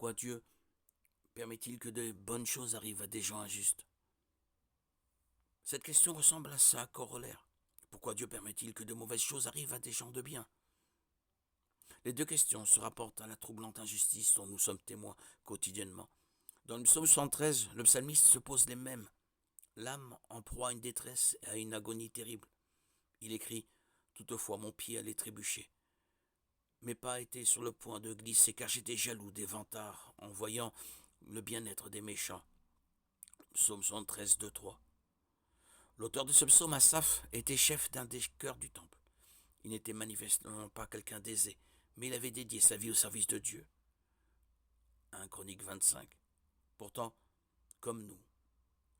Pourquoi Dieu permet-il que de bonnes choses arrivent à des gens injustes? Cette question ressemble à sa corollaire. Pourquoi Dieu permet-il que de mauvaises choses arrivent à des gens de bien? Les deux questions se rapportent à la troublante injustice dont nous sommes témoins quotidiennement. Dans le psaume 113, le psalmiste se pose les mêmes. L'âme en proie à une détresse et à une agonie terrible. Il écrit « Toutefois mon pied allait trébucher. Mes pas étaient sur le point de glisser car j'étais jaloux des vantards en voyant le bien-être des méchants. » Psaume 113, 2, 3. L'auteur de ce psaume, Asaph, était chef d'un des chœurs du temple. Il n'était manifestement pas quelqu'un d'aisé, mais il avait dédié sa vie au service de Dieu. 1 Chronique 25. Pourtant, comme nous,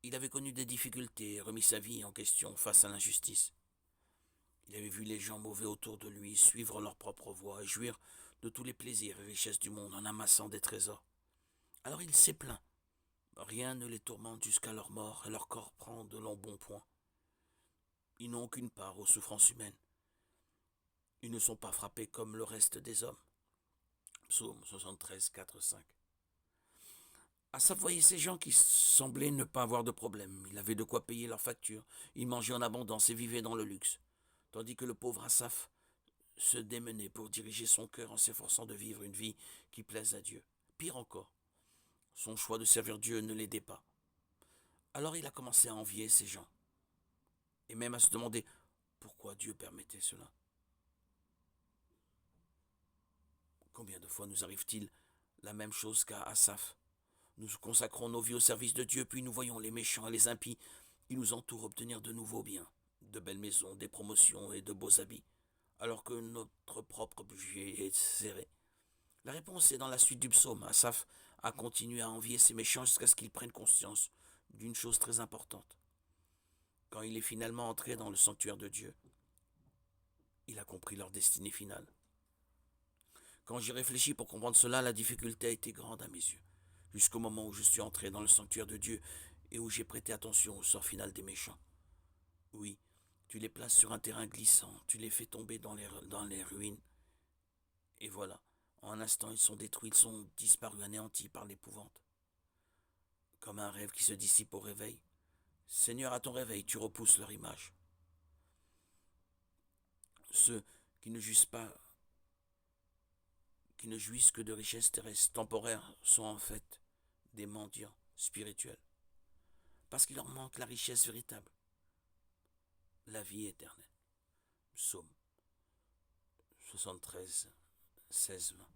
il avait connu des difficultés et remis sa vie en question face à l'injustice. Il avait vu les gens mauvais autour de lui suivre leur propre voie et jouir de tous les plaisirs et richesses du monde en amassant des trésors. Alors il s'est plaint. Rien ne les tourmente jusqu'à leur mort et leur corps prend de longs bons points. Ils n'ont aucune part aux souffrances humaines. Ils ne sont pas frappés comme le reste des hommes. Psaume 73, 4, 5. Asaph voyait ces gens qui semblaient ne pas avoir de problème. Il avait de quoi payer leurs factures. Il mangeait en abondance et vivait dans le luxe. Tandis que le pauvre Asaph se démenait pour diriger son cœur en s'efforçant de vivre une vie qui plaise à Dieu. Pire encore, son choix de servir Dieu ne l'aidait pas. Alors il a commencé à envier ces gens. Et même à se demander pourquoi Dieu permettait cela. Combien de fois nous arrive-t-il la même chose qu'à Asaph? Nous consacrons nos vies au service de Dieu, puis nous voyons les méchants et les impies qui nous entourent obtenir de nouveaux biens, de belles maisons, des promotions et de beaux habits, alors que notre propre budget est serré. La réponse est dans la suite du psaume. Asaph a continué à envier ces méchants jusqu'à ce qu'ils prennent conscience d'une chose très importante. Quand il est finalement entré dans le sanctuaire de Dieu, il a compris leur destinée finale. Quand j'y réfléchis pour comprendre cela, la difficulté a été grande à mes yeux, jusqu'au moment où je suis entré dans le sanctuaire de Dieu et où j'ai prêté attention au sort final des méchants. Oui, tu les places sur un terrain glissant, tu les fais tomber dans les ruines, et voilà, en un instant ils sont détruits, ils sont disparus, anéantis par l'épouvante. Comme un rêve qui se dissipe au réveil. Seigneur, à ton réveil, tu repousses leur image. Ceux qui ne jouissent pas qui ne jouissent que de richesses terrestres temporaires sont en fait des mendiants spirituels, parce qu'il leur manque la richesse véritable, la vie éternelle. Psaume 73, 16, 20.